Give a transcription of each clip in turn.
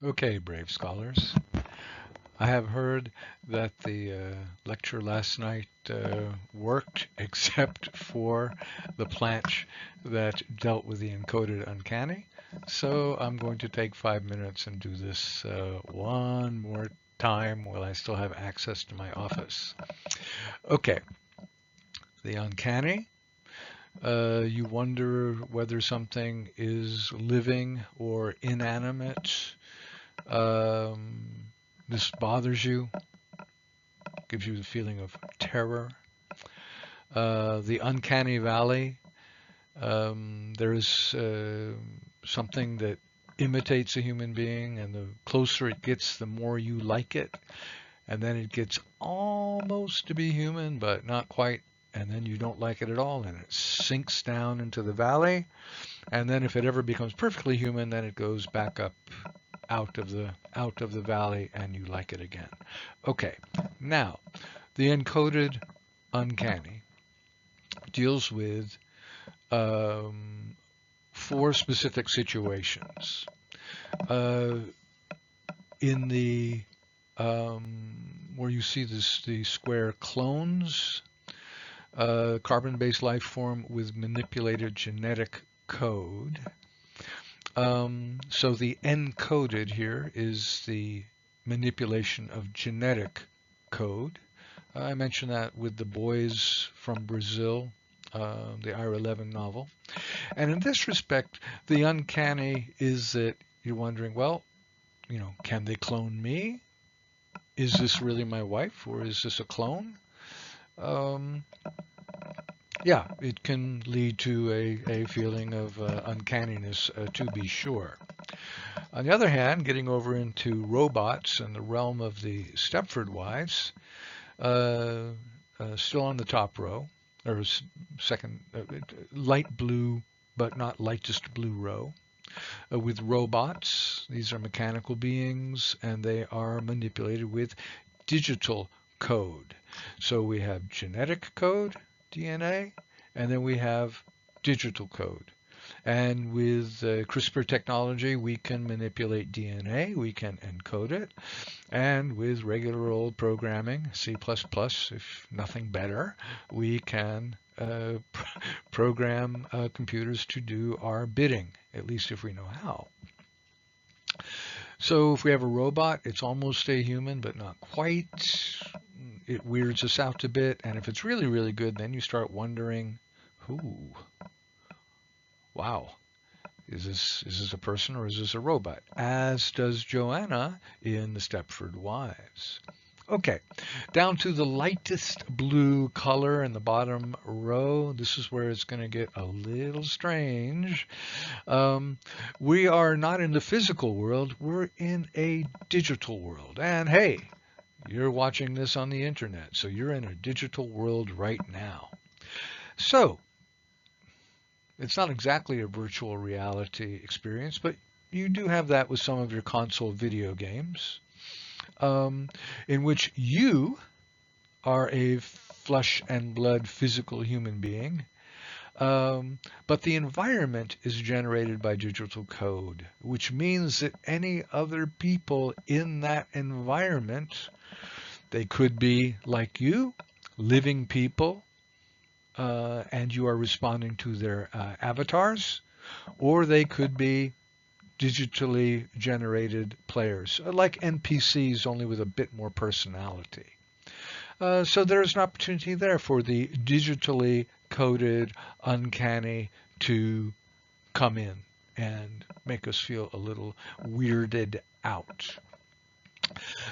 Okay, brave scholars. I have heard that the lecture last night worked except for the planche that dealt with the encoded uncanny. So I'm going to take 5 minutes and do this one more time while I still have access to my office. Okay, the uncanny. You wonder whether something is living or inanimate. Um, this bothers you, gives you the feeling of terror. The uncanny valley, there's something that imitates a human being, and the closer it gets, the more you like it. And then it gets almost to be human, but not quite. And then you don't like it at all, and it sinks down into the valley. And then if it ever becomes perfectly human, then it goes back up out of the valley, and you like it again. Okay, now the encoded uncanny deals with um, four specific situations. Uh, in the where you see the square clones, carbon-based life form with manipulated genetic code. So the encoded here is the manipulation of genetic code. I mentioned that with the boys from Brazil, the Ira 11 novel. And in this respect, the uncanny is that you're wondering, well, can they clone me? Is this really my wife, or is this a clone? Um, yeah, it can lead to a feeling of uncanniness, to be sure. On the other hand, getting over into robots and the realm of the Stepford Wives, uh, still on the top row, or second, light blue, but not lightest blue row, with robots. These are mechanical beings, and they are manipulated with digital code. So we have genetic code, DNA, and then we have digital code. And with CRISPR technology, we can manipulate DNA, we can encode it, and with regular old programming, C++, if nothing better, we can program computers to do our bidding, at least if we know how. So if we have a robot, it's almost a human, but not quite. It weirds us out a bit, and if it's really, really good, then you start wondering, ooh, wow, is this a person or is this a robot? As does Joanna in the Stepford Wives. Okay, down to the lightest blue color in the bottom row. This is where it's going to get a little strange. We are not in the physical world, we're in a digital world. And hey, you're watching this on the internet, so you're in a digital world right now. So, it's not exactly a virtual reality experience, but you do have that with some of your console video games, in which you are a flesh and blood physical human being. But the environment is generated by digital code, which means that any other people in that environment, they could be like you, living people, and you are responding to their avatars, or they could be digitally generated players, like NPCs, only with a bit more personality. So there's an opportunity there for the digitally coded uncanny to come in and make us feel a little weirded out.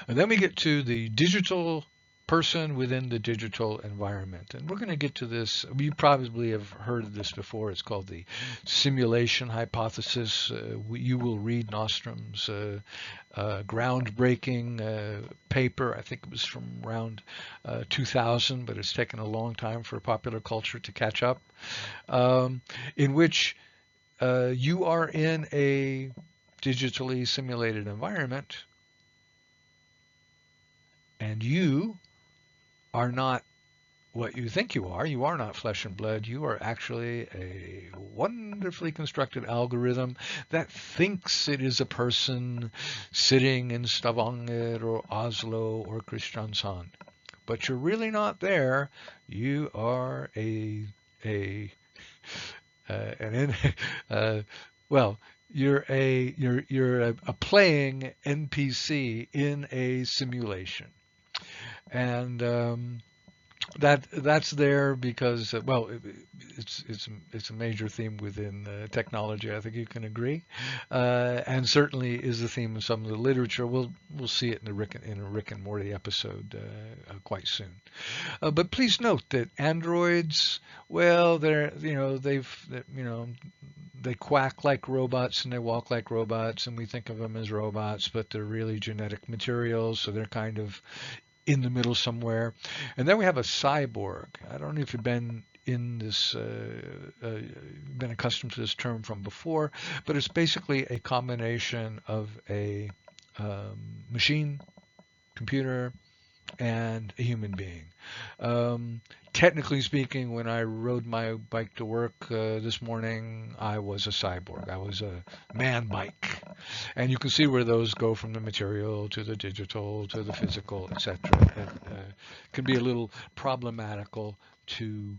And then we get to the digital person within the digital environment. And we're going to get to this. You probably have heard of this before. It's called the simulation hypothesis. You will read Nostrom's groundbreaking paper. I think it was from around 2000, but it's taken a long time for popular culture to catch up, in which you are in a digitally simulated environment, and you are not what you think you are. You are not flesh and blood. You are actually a wonderfully constructed algorithm that thinks it is a person sitting in Stavanger or Oslo or Kristiansand. But you're really not there. You are a an in, uh, well, you're a playing NPC in a simulation, and that's there because well, it's a major theme within technology. I think you can agree, and certainly is the theme of some of the literature. We'll see it in a Rick and Morty episode quite soon. But please note that androids, well, they quack like robots and they walk like robots, and we think of them as robots, but they're really genetic materials, so they're kind of in the middle somewhere. And then we have a cyborg. I don't know if you've been accustomed to this term from before, but it's basically a combination of a machine, computer, and a human being. Um, Technically speaking, when I rode my bike to work this morning, I was a cyborg. I was a man bike. And you can see where those go from the material to the digital to the physical, etc. It can be a little problematical to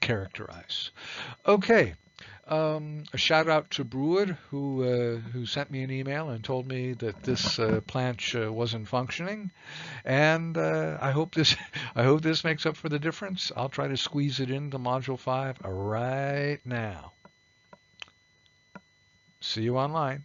characterize. Okay. A shout out to Brewer who sent me an email and told me that this planche wasn't functioning, and I hope this I hope this makes up for the difference. I'll try to squeeze it into Module 5 right now. See you online.